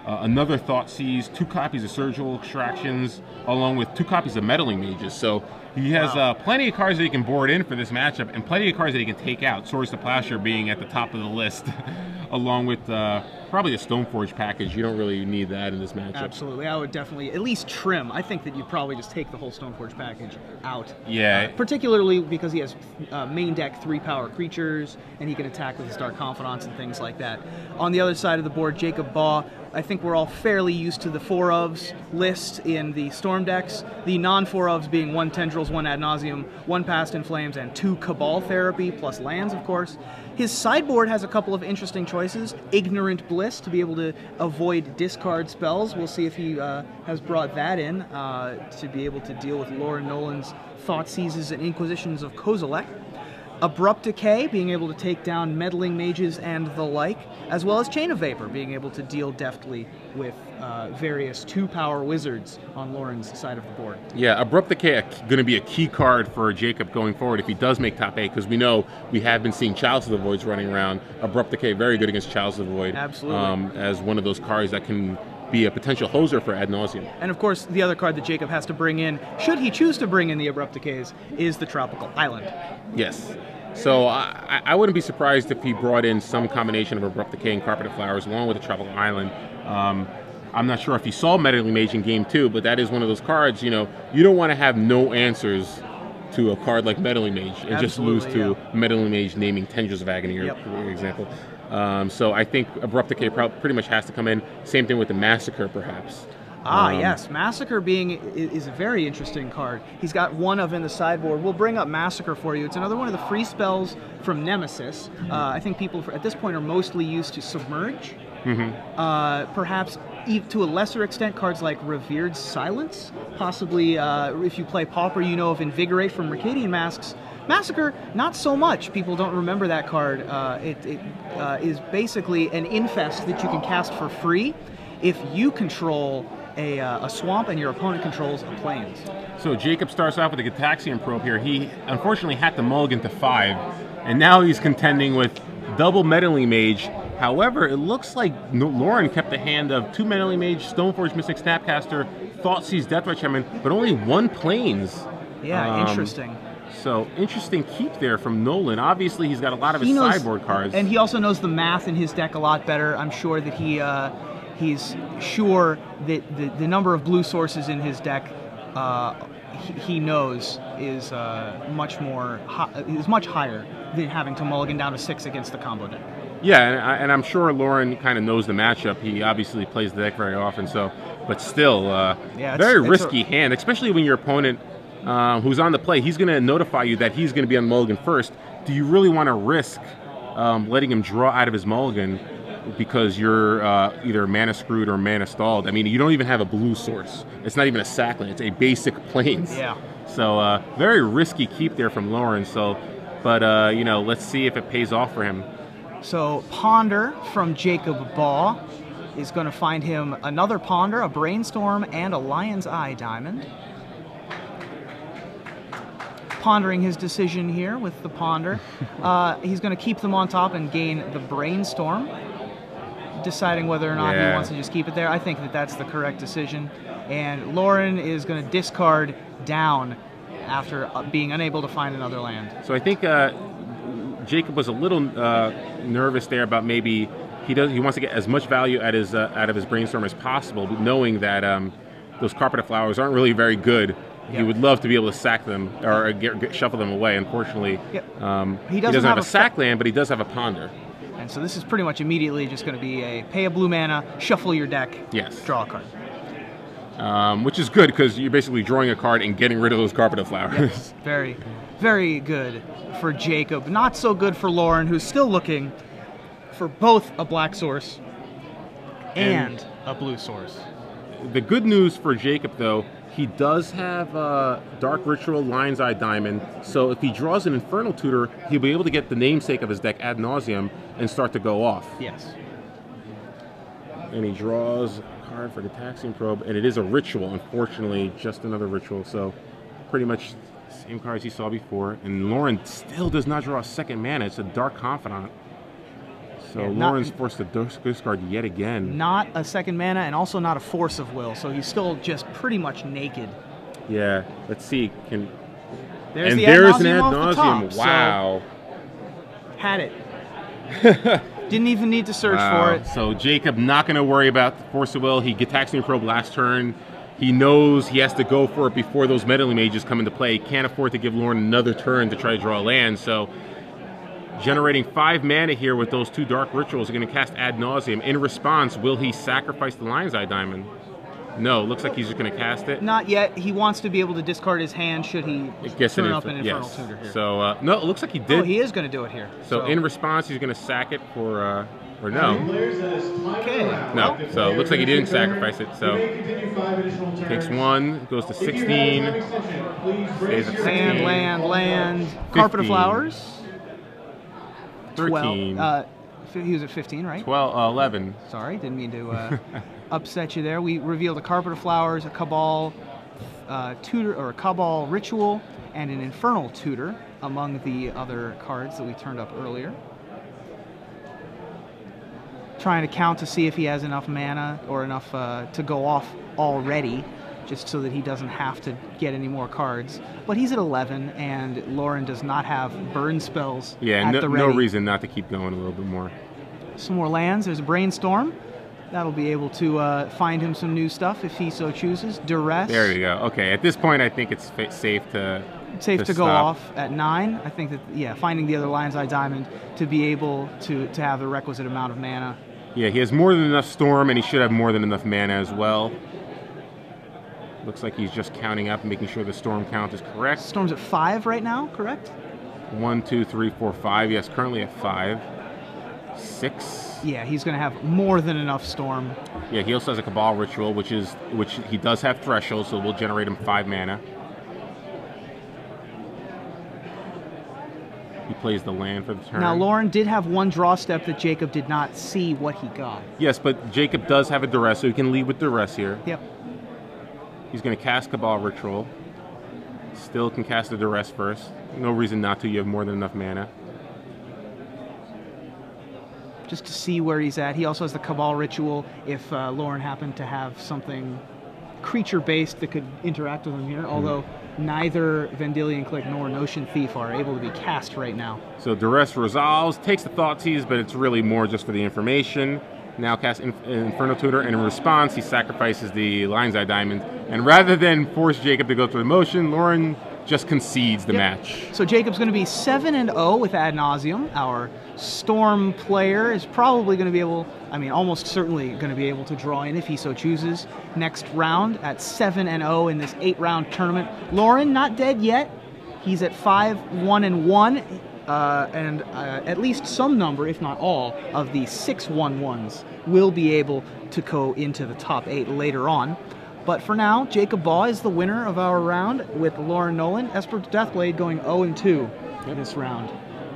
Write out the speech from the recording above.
another Thoughtseize, 2 copies of Surgical Extractions, along with 2 copies of Meddling Mages. So he has plenty of cards that he can board in for this matchup, and plenty of cards that he can take out. Swords to Plowshare being at the top of the list, along with probably the Stoneforge package. You don't really need that in this matchup. Absolutely. I would definitely at least trim. I think that you'd probably just take the whole Stoneforge package out. Yeah. Particularly because he has main deck 3-power creatures, and he can attack with his Dark Confidants and things like that. On the other side of the board, Jacob Baugh. I think we're all fairly used to the 4-ofs list in the Storm decks. The non-4-ofs being 1 Tendrils, 1 Ad Nauseam, 1 Past in Flames, and 2 Cabal Therapy, plus lands, of course. His sideboard has a couple of interesting choices. Ignorant Bliss, to be able to avoid discard spells. We'll see if he has brought that in to be able to deal with Lauren Nolan's Thoughtseizes and Inquisitions of Kozilek. Abrupt Decay, being able to take down Meddling Mages and the like, as well as Chain of Vapor, being able to deal deftly with various 2-power wizards on Lauren's side of the board. Yeah, Abrupt Decay going to be a key card for Jacob going forward if he does make top 8, because we know we have been seeing Chalice of the Voids running around. Abrupt Decay, very good against Chalice of the Void. Absolutely. As one of those cards that can be a potential hoser for Ad Nauseam. And of course, the other card that Jacob has to bring in, should he choose to bring in the Abrupt Decays, is the Tropical Island. Yes. So I wouldn't be surprised if he brought in some combination of Abrupt Decay and Carpeted Flowers along with the Tropical Island. I'm not sure if he saw Meddling Mage in Game 2, but that is one of those cards, you know, you don't want to have no answers to a card like Meddling Mage and just lose to Meddling Mage naming Tendrils of Agony, for example. So I think Abrupt Decay pretty much has to come in. Same thing with the Massacre, perhaps. Yes, Massacre is a very interesting card. He's got 1 of in the sideboard. We'll bring up Massacre for you. It's another one of the free spells from Nemesis. I think people at this point are mostly used to Submerge. Perhaps to a lesser extent, cards like Revered Silence. Possibly, if you play Pauper, you know of Invigorate from Mercadian Masks. Massacre, not so much. People don't remember that card. It is basically an infest that you can cast for free if you control a swamp and your opponent controls a plains. So Jacob starts off with a Gataxian Probe here. He unfortunately had to mulligan to 5, and now he's contending with double Meddling Mage. However, it looks like Lauren kept the hand of 2 Meddling Mage, Stoneforge Mystic Snapcaster, Thoughtseize Deathrite Shaman, but only 1 plains. Yeah, interesting. So, interesting keep there from Nolen. Obviously, he's got a lot of his sideboard cards. And he also knows the math in his deck a lot better. I'm sure that he's sure that the number of blue sources in his deck he knows is much higher than having to mulligan down to 6 against the combo deck. Yeah, and I'm sure Lauren kind of knows the matchup. He obviously plays the deck very often, so but still, very risky hand, especially when your opponent who's on the play, he's going to notify you that he's going to be on mulligan first. Do you really want to risk letting him draw out of his mulligan because you're either mana screwed or mana stalled? I mean, you don't even have a blue source. It's not even a sackland. It's a basic plains. Yeah. So very risky keep there from Lauren. So, but you know, let's see if it pays off for him. So Ponder from Jacob Baugh is going to find him another Ponder, a Brainstorm, and a Lion's Eye Diamond. Pondering his decision here with the Ponder. He's going to keep them on top and gain the Brainstorm, deciding whether or not he wants to just keep it there. I think that that's the correct decision. And Lauren is going to discard down after being unable to find another land. So I think Jacob was a little nervous there about maybe he wants to get as much value out of his Brainstorm as possible, but knowing that those Carpeted Flowers aren't really very good. He would love to be able to sack them or shuffle them away. Unfortunately, he doesn't have a sack land, but he does have a Ponder. And so this is pretty much immediately just going to be a pay a blue mana, shuffle your deck, draw a card. Which is good because you're basically drawing a card and getting rid of those Carpeted Flowers. Yes, very, very good for Jacob. Not so good for Lauren, who's still looking for both a black source and a blue source. The good news for Jacob, though, he does have Dark Ritual, Lion's Eye Diamond, so if he draws an Infernal Tutor, he'll be able to get the namesake of his deck Ad Nauseam and start to go off. Yes. And he draws a card for the Gataxian Probe, and it is a Ritual, unfortunately, just another Ritual, so pretty much the same cards he saw before. And Lauren still does not draw a second mana, it's a Dark Confidant. So And Lauren's forced to discard yet again. Not a second mana, and also not a force of will, so he's still just pretty much naked. Yeah, let's see. There's and the there's ad an ad nauseam off the nauseum. top, Wow. So had it. Didn't even need to search for it. So Jacob not going to worry about the force of will. He attacks me probe last turn. He knows he has to go for it before those meddling mages come into play. He can't afford to give Lauren another turn to try to draw a land. So generating 5 mana here with those 2 dark rituals are going to cast ad nauseum. In response, will he sacrifice the Lion's Eye Diamond? No, looks like he's just going to cast it. Not yet. He wants to be able to discard his hand should he turn up an Infernal Tutor here. So, no, it looks like he did. Oh, he is going to do it here. So in response, he's going to sack it for, or no. Okay. No, so it looks like he didn't sacrifice it. So takes 1, goes to 16, stays at 16. Land. Carpet of Flowers. 13. 12. He was at 15, right? 11. Sorry, didn't mean to upset you there. We revealed a Carpet of Flowers, a Cabal Tutor, or a Cabal Ritual, and an Infernal Tutor among the other cards that we turned up earlier. Trying to count to see if he has enough mana or enough to go off already, just so that he doesn't have to get any more cards. But he's at 11, and Lauren does not have burn spells at the ready. No reason not to keep going a little bit more. Some more lands. There's a Brainstorm. That'll be able to find him some new stuff if he so chooses. Duress. There you go. Okay, at this point, I think it's safe to go off at 9. I think that, yeah, finding the other Lion's Eye Diamond to be able to have the requisite amount of mana. Yeah, he has more than enough Storm, and he should have more than enough mana as well. Looks like he's just counting up and making sure the Storm count is correct. Storm's at 5 right now, correct? 1, 2, 3, 4, 5. Yes, currently at 5. 6. Yeah, he's going to have more than enough Storm. Yeah, he also has a Cabal Ritual, which he does have Threshold, so we'll generate him 5 mana. He plays the land for the turn. Now, Lauren did have 1 draw step that Jacob did not see what he got. Yes, but Jacob does have a Duress, so he can lead with Duress here. Yep. He's going to cast Cabal Ritual. Still can cast the Duress first. No reason not to. You have more than enough mana. Just to see where he's at. He also has the Cabal Ritual if Lauren happened to have something creature-based that could interact with him here, although neither Vendilion Click nor Notion Thief are able to be cast right now. So Duress resolves, takes the Thoughtseize, but it's really more just for the information. Now casts Infernal Tutor, and in response, he sacrifices the Lion's Eye Diamond. And rather than force Jacob to go through the motion, Lauren just concedes the match. So Jacob's going to be 7-0 with Ad Nauseam. Our Storm player is probably going to be able, almost certainly going to be able to draw in if he so chooses. Next round at 7-0 in this 8-round tournament. Lauren, not dead yet. He's at 5-1-1. And at least some number, if not all, of the 6-1-1s will be able to go into the top 8 later on. But for now, Jacob Baugh is the winner of our round with Lauren Nolen. Esper Deathblade going 0-2 in this round.